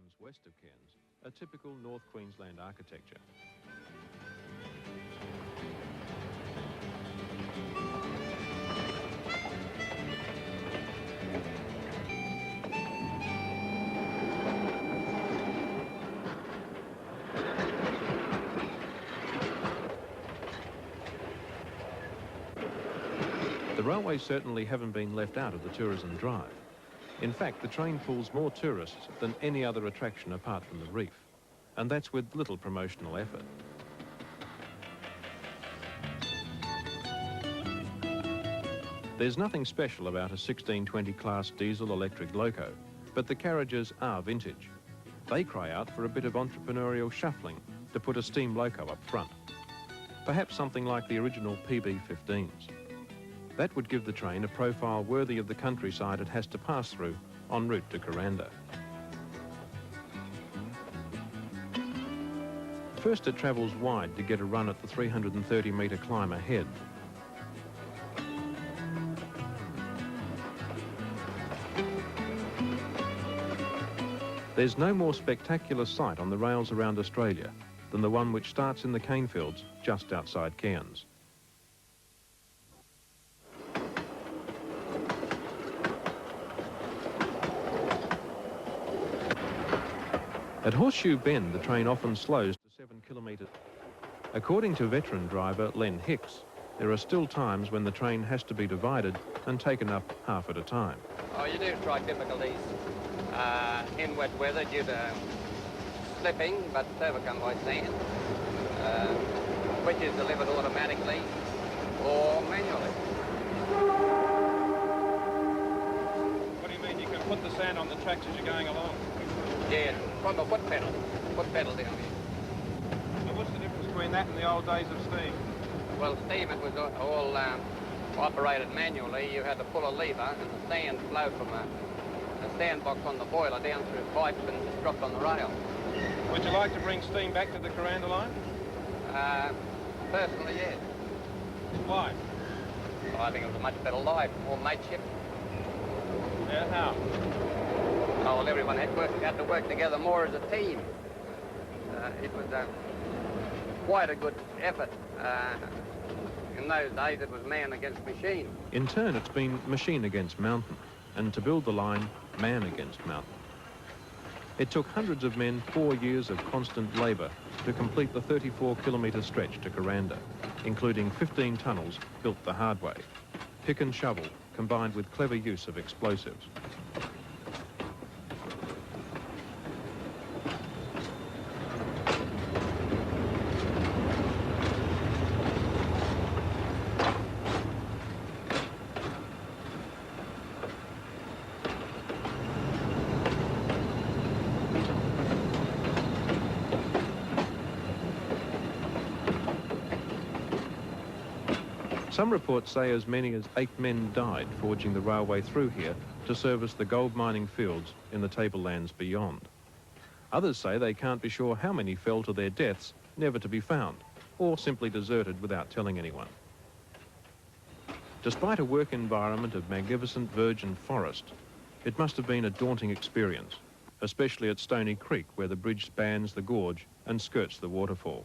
runs west of Cairns, a typical North Queensland architecture. The railways certainly haven't been left out of the tourism drive. In fact, the train pulls more tourists than any other attraction apart from the reef, and that's with little promotional effort. There's nothing special about a 1620 class diesel-electric loco, but the carriages are vintage. They cry out for a bit of entrepreneurial shuffling to put a steam loco up front. Perhaps something like the original PB15s. That would give the train a profile worthy of the countryside it has to pass through en route to Kuranda. First it travels wide to get a run at the 330-metre climb ahead. There's no more spectacular sight on the rails around Australia than the one which starts in the cane fields just outside Cairns. At Horseshoe Bend, the train often slows to 7 kilometres. According to veteran driver Len Hicks, there are still times when the train has to be divided and taken up half at a time. Oh, you do strike difficulties in wet weather due to slipping, but overcome by sand, which is delivered automatically or manually. What do you mean? You can put the sand on the tracks as you're going along? Yeah, from the foot pedal down here. So what's the difference between that and the old days of steam? Well, steam, it was all operated manually. You had to pull a lever and the sand flowed from a sandbox on the boiler down through pipes and dropped on the rail. Would you like to bring steam back to the Kuranda line? Personally, yes. Why? Well, I think it was a much better life, more mateship. Yeah, how? Oh, well, everyone had to work together more as a team. It was quite a good effort. In those days, it was man against machine. In turn, it's been machine against mountain, and to build the line, man against mountain. It took hundreds of men 4 years of constant labour to complete the 34-kilometre stretch to Kuranda, including 15 tunnels built the hard way. Pick and shovel, combined with clever use of explosives. Some reports say as many as 8 men died forging the railway through here to service the gold mining fields in the tablelands beyond. Others say they can't be sure how many fell to their deaths, never to be found, or simply deserted without telling anyone. Despite a work environment of magnificent virgin forest, it must have been a daunting experience, especially at Stony Creek, where the bridge spans the gorge and skirts the waterfall.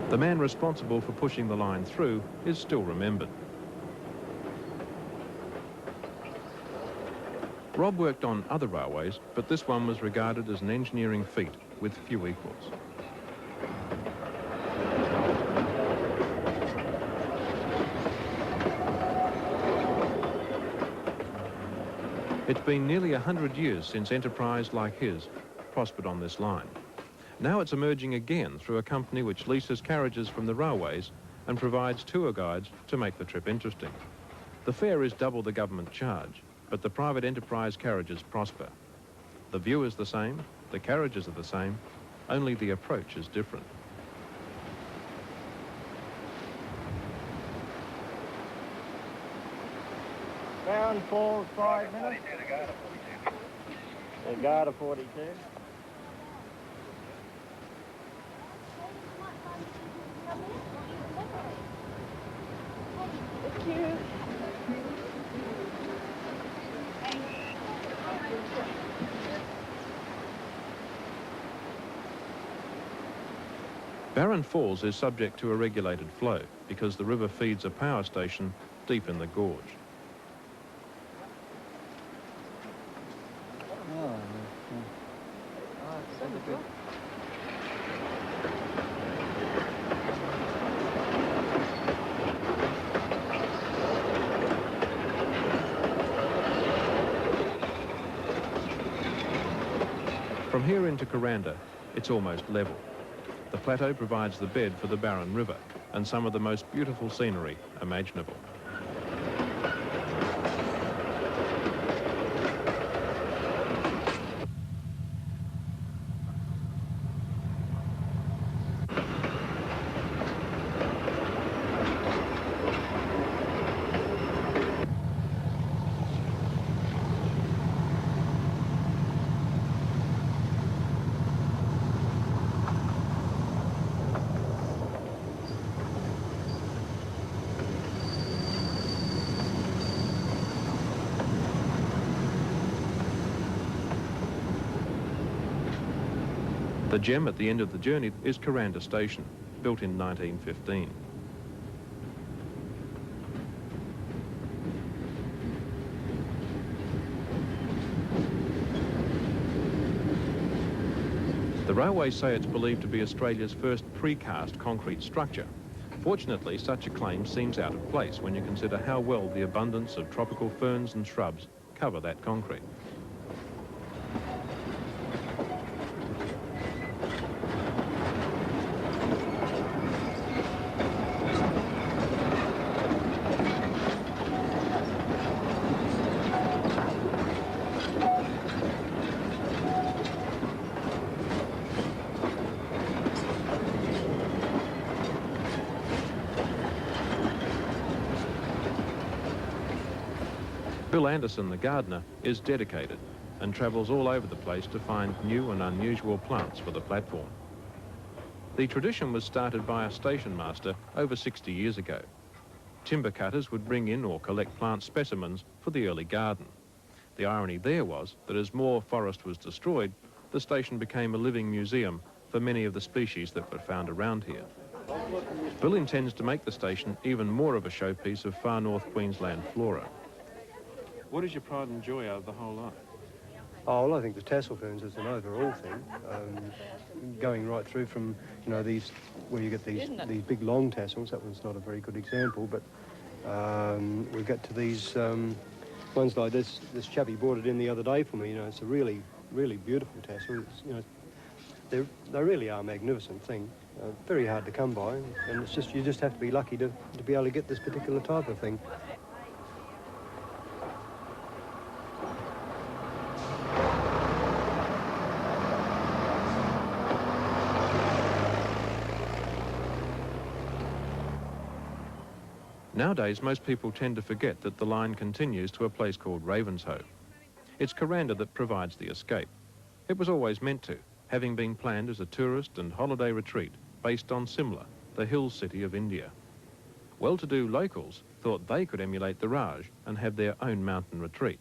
The man responsible for pushing the line through is still remembered. Rob worked on other railways, but this one was regarded as an engineering feat with few equals. It's been nearly 100 years since enterprise like his prospered on this line. Now it's emerging again through a company which leases carriages from the railways and provides tour guides to make the trip interesting. The fare is double the government charge, but the private enterprise carriages prosper. The view is the same, the carriages are the same, only the approach is different. Down 4, 5 minutes. The guard of 42. Thank you. Barron Falls is subject to a regulated flow because the river feeds a power station deep in the gorge. From here into Kuranda, it's almost level. The plateau provides the bed for the Barron River and some of the most beautiful scenery imaginable. The gem at the end of the journey is Kuranda Station, built in 1915. The railways say it's believed to be Australia's first precast concrete structure. Fortunately, such a claim seems out of place when you consider how well the abundance of tropical ferns and shrubs cover that concrete. Bill Anderson, the gardener, is dedicated and travels all over the place to find new and unusual plants for the platform. The tradition was started by a station master over 60 years ago. Timber cutters would bring in or collect plant specimens for the early garden. The irony there was that as more forest was destroyed, the station became a living museum for many of the species that were found around here. Bill intends to make the station even more of a showpiece of far north Queensland flora. What is your pride and joy out of the whole lot? Oh, well, I think the tassel ferns is an overall thing. Going right through from, you know, these, where you get these big long tassels. That one's not a very good example, but we get to these ones like this. This chappie brought it in the other day for me. You know, it's a really, really beautiful tassel. It's, you know, they really are a magnificent thing. Very hard to come by, and it's just, you just have to be lucky to be able to get this particular type of thing. Nowadays, most people tend to forget that the line continues to a place called Ravenshoe. It's Kuranda that provides the escape. It was always meant to, having been planned as a tourist and holiday retreat based on Simla, the hill city of India. Well-to-do locals thought they could emulate the Raj and have their own mountain retreat.